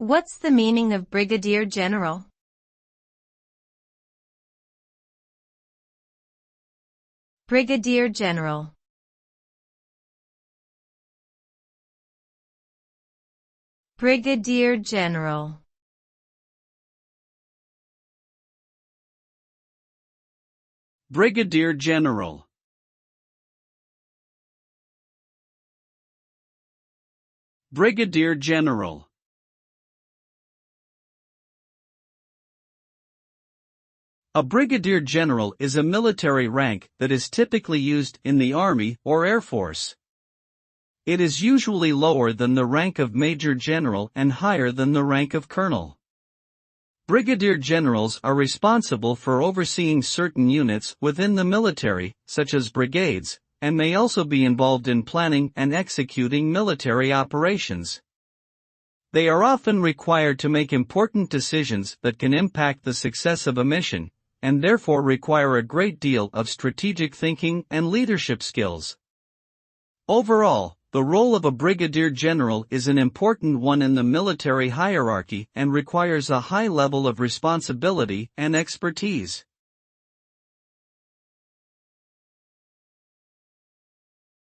What's the meaning of brigadier general? Brigadier general. Brigadier general. Brigadier general. Brigadier general. A brigadier general is a military rank that is typically used in the Army or Air Force. It is usually lower than the rank of major general and higher than the rank of colonel. Brigadier generals are responsible for overseeing certain units within the military, such as brigades, and may also be involved in planning and executing military operations. They are often required to make important decisions that can impact the success of a mission, and therefore require a great deal of strategic thinking and leadership skills. Overall, the role of a brigadier general is an important one in the military hierarchy and requires a high level of responsibility and expertise.